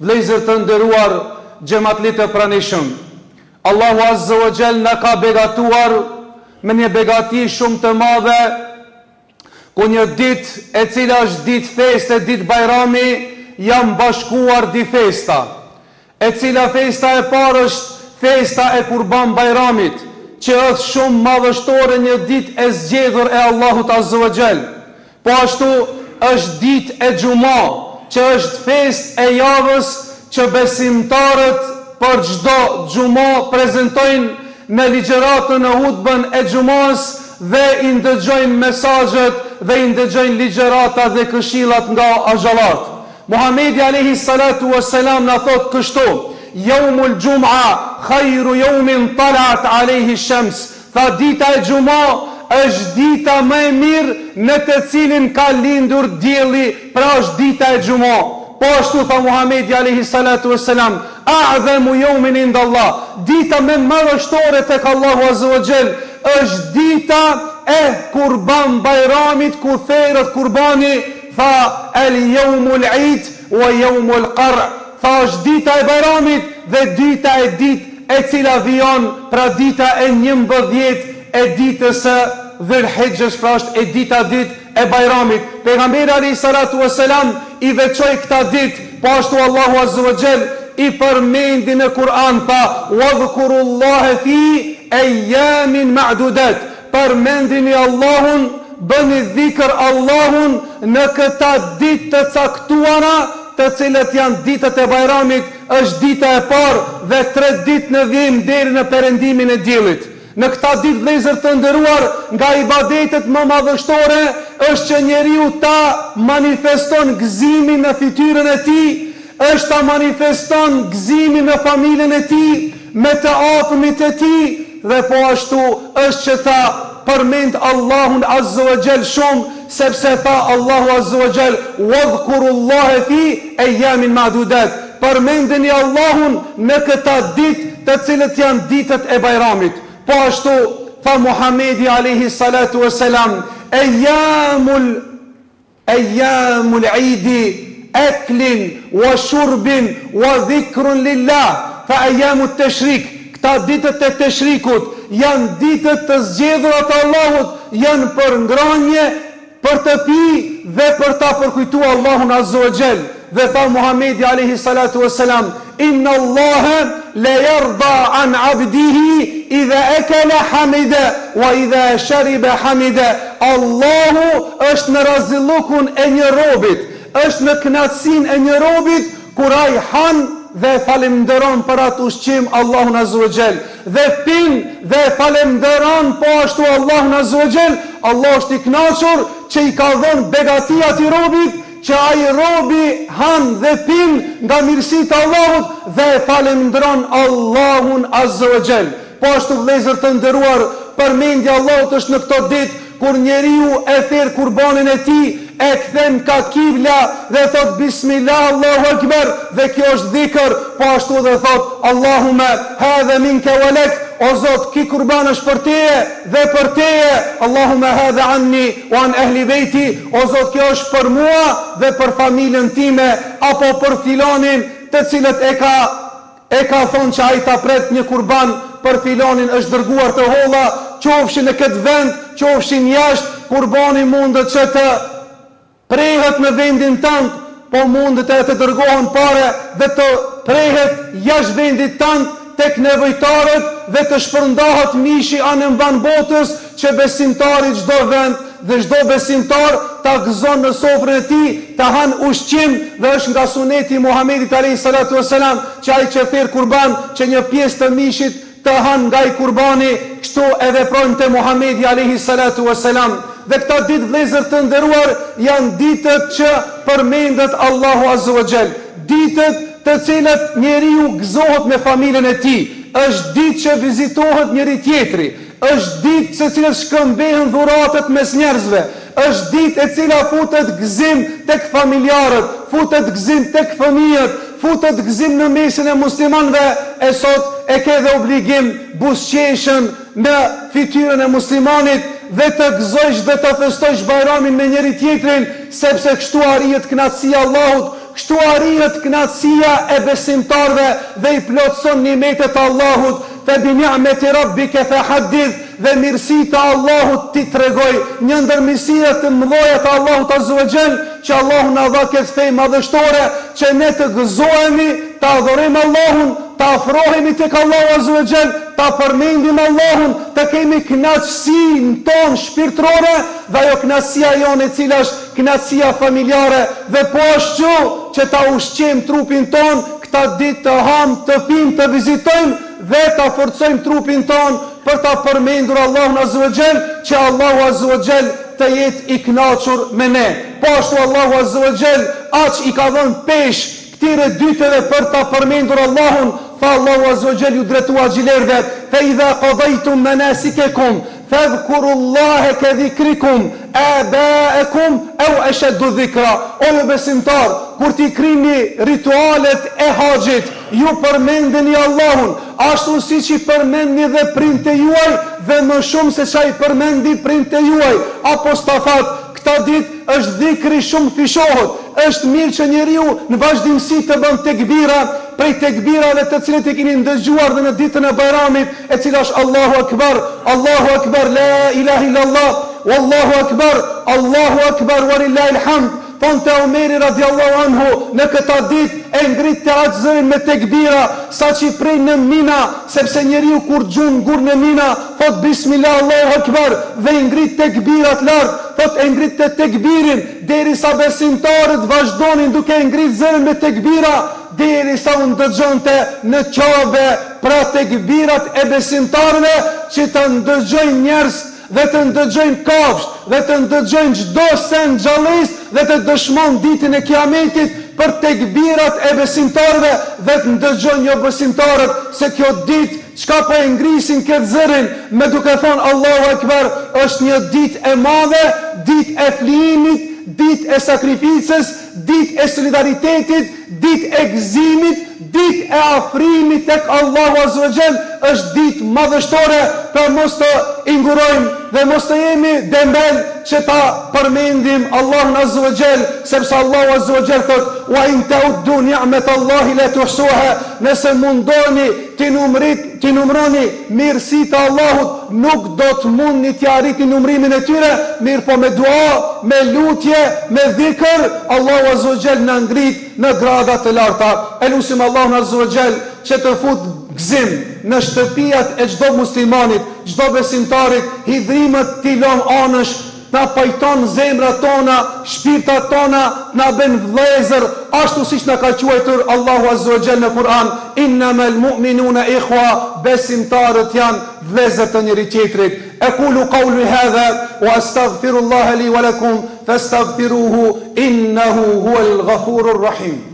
Vlezër të nderuar, xhamatlit e pranishëm, Allahu Azza wa Jall na ka begatuar me një begati shumë të madhe, ku një ditë e cila është ditë feste, ditë bajrami, jam bashkuar di festa, e cila festa e parë është festa e Kurban Bajramit, që është shumë madhështore, një ditë e zgjedhur e Allahut Azza wa Jall. Po ashtu është ditë e Xuma, që është festë e javës që besimtarët për çdo Xuma prezantojnë në ligjëratën e hutbën e Xumas dhe i ndëgjojnë mesazhet dhe i ndëgjojnë ligjëratat dhe këshillat nga axhallat. Muhamedi alayhi salatu wassalam na thot kështu: Yaumul Jum'a khayru yawmin talat alayhi shams. Tha dita e Xuma është dita më e mirë në të cilin ka lindur dielli, pra është dita e Xuma. Po ashtu tha Muhamedi alayhi salatu wassalam: A'zamu yawmin inda Allah. Dita më madhështore tek Allahu Azza wa Jall është dita e Kurban Bajramit, ku therrët kurbani. Tha el yawmul Eid wa yawmul Qar'. Tha është dita e Bajramit dhe dita e ditë e cila vijon, pra dita e 11 e ditës së Dhul-Hijjës, pra është e dita ditë e Bajramit. Pejgamberi alayhi salatu wassalam i veçoi këtë ditë, po ashtu Allahu Azza wa Jall i përmendi në Kur'an, tha wadhkurullaha fi ayyamin ma'dudat. Përmendini Allahun, bëni dhikr Allahun në këta ditë të caktuara, të cilët janë ditët e Bajramit, është dita e parë dhe 3 ditë në vijim deri në perëndimin e diellit. Në këta ditë, vëllezër të nderuar, nga ibadetet më madhështore është që njeriu ta manifeston gëzimin në fytyrën e tij, është ta manifeston gëzimin në familjen e tij, me të afërmit e tij, dhe po ashtu është që ta përmend Allahun Azza wa Jall shumë, sepse tha Allahu Azza wa Jall: wadhkurullaha fi ayyamin ma'dudat. Përmendeni Allahun në këta ditë të cilët janë ditët e Bajramit. Po ashtu tha Muhamedi alayhi salatu wassalam: ayyamul Eid aklin wa shurbin wa dhikrun lillah. Fa ayyamut tashrik, këta ditët e Tashrikut janë ditët të zgjedhura të Allahut, janë për ngrënie, për të pi dhe për ta përkujtuar Allahun Azza wa Jall. Dhe tha Muhamedi alayhi salatu wassalam: inna Allaha la yarda an 'abdihi idha akala hamida wa idha shariba hamida. Allahu është në razillukun e një robit, është në kënaqësinë e një robit kur ai han dhe falenderon për atë ushqim Allahun Azza wa Jall, dhe pin dhe falenderon po ashtu Allahun Azza wa Jall. Allah është i kënaqur që i ka dhënë begati atij robit, që ai robi han dhe pin nga mirësitë e Allahut dhe falenderon Allahun Azza wa Jall. Po ashtu, vëllezër të nderuar, përmendja e Allahut është në këtë ditë kur njeriu e therr kurbanin e tij, e kthen ka kibla dhe thot bismillah Allahu akbar, dhe kjo është dhikr. Po ashtu dhe thot Allahumma hadha minka wa lak, o Zot, ki kurban është për teje dhe për teje. Allahumma hadha anni wa an ahli beiti, o Zot, kjo është për mua dhe për familjen time, apo për filanin të cilët e ka thonë që ai ta pret një kurban për filanin, është dërguar të holla, qofshin në këtë vend, qofshin jashtë. Kurbani mundet që të prehet në vendin tënd, po mundet e të dërgohen pare dhe të prehet jashtë vendit tënd tek nevojtarët dhe të shpërndahet mishi anë mban botës, që besimtari çdo vend dhe çdo besimtar ta gëzon në sofrën e tij, ta han ushqim, dhe është nga suneti Muhamedit alayhi salatu wassalam që ai që therr kurban, që një pjesë të mishit të han nga i kurbani, kështu e veprojnë te Muhamedi alayhi salatu wassalam. Dhe këta ditë, vëllezër të nderuar, janë ditët që përmendet Allahu Azza wa Jall, ditët të cilët njeriu gëzohet me familjen e tij, është ditë që vizitohet njëri tjetri, është ditë se cilët shkëmbehen dhuratat mes njerëzve, është ditë e cila futet gëzim tek familjarët, futet gëzim tek fëmijët, futet gëzim në mesin e muslimanëve. E sot e ke dhe obligim buzëqeshën në fytyrën e muslimanit dhe të gëzojsh dhe të festojsh Bajramin me njëri tjetrin, sepse kështu arrihet kënaqësia e Allahut kështu arrihet kënaqësia e besimtarëve dhe i plotëson nimetet e Allahut. Fe bi ni'meti rabbike fe haddith, dhe mirësitë e Allahut ti tregoj. Një ndër mirësitë të mëdha të Allahut azza wa jall, që Allahu na dha këtë fe madhështore, që ne të gëzohemi, të adhurojmë Allahun, të afrohemi tek Allahu azza wa jall, të përmendim Allahun, të kemi kënaqësinë tonë shpirtërore, dhe ajo kënaqësia jonë e cila është kënaqësia familjare, dhe po ashtu që ta ushqejmë trupin tonë, këta ditë të ham, të pim, të vizitojmë dhe ta forcojmë trupin tonë për ta përmendur Allahun azza wa jall, që Allahu azza wa jall të jetë i kënaqur me ne. Po ashtu Allahu azza wa jall aq i ka dhënë pesh këtyre dyteve për ta përmendur Allahun. Fa Allahu azza wa jall ju drejtua xhilerëve, fa idha qadaytum manasikakum fadhkurullaha ka dhikrikum aba'akum aw ashaddu dhikra. O besimtar, kur ti krini ritualet e haxhit, ju përmendeni Allahun, ashtu siç i përmendni dhe prindtë juaj, dhe më shumë se çai përmendi prindtë juaj. Apostafat, këta ditë është dhikri shumë fishohet. Është mirë që njeriu në vazhdimsi të bën tekbira, prej tekbirave të cilët e keni ndëgjuar dhe në ditën e Bajramit, e cila është Allahu Akbar, Allahu Akbar, la ilaha illallah, wallahu Akbar, Allahu Akbar, walillahil hamd. Thonë të Omeri radiallahu anhu, në këta dit e ngrit të atë zërin me tekbira, sa që i prej në mina, sepse njeriu kur gjun gur në mina, thot bismillah Allahu Akbar, dhe i ngrit tekbirat lartë, thot e ngrit të tekbirin, deri sa besimtarët vazhdonin duke e ngrit zërin me tekbira, deri sa unë dëgjonte në qabe pra tekbirat e besimtarëve, që të ndëgjojnë njerëz dhe të ndëgjojnë kafsht, dhe të ndëgjojnë çdo sen xhallis, dhe të dëshmon ditën e Kiametit për tekbirat e besimtarëve, dhe të ndëgjojnë jo besimtarët se kjo ditë çka po e ngrisin këtë zërin me duke thonë Allahu Akbar, është një ditë e madhe, ditë e flijimit, ditë e sakrificës, ditë e solidaritetit, ditë e gëzimit, ditë e afrimit tek Allahu azza wa jall, është ditë madhështore, për mos të ingurojmë dhe mos të jemi dembel që ta përmendim Allahun azza wa jall, sepse Allahu azza wa jall thot: "Wa in ta'uddu ni'matallahi la tuhsuha", nëse mundoni ti numroni mirësitë e Allahut, nuk do të mundni të arritni numrimin e tyre, mirë po me dua, me lutje, me dhikr, Allahu azza wa jall na ngrit në grada të larta. Elusim Allahun azza wa jall që të fut gëzim në shtëpiat e çdo muslimanit, çdo besimtarit, hidhrimet t'i lëm anësh, na pajton zemrat tona, shpirtat tona, na bën vëllezër, ashtu siç na ka quajtur Allahu azza wa jall në Kur'an: "Innamal mu'minuna ikhwa", besimtarët janë vëllezër të njëri tjetrit. Aqulu qawli hadha wa astaghfirullaha li wa lakum fastaghfiruhu innahu huwal ghafurur rahim.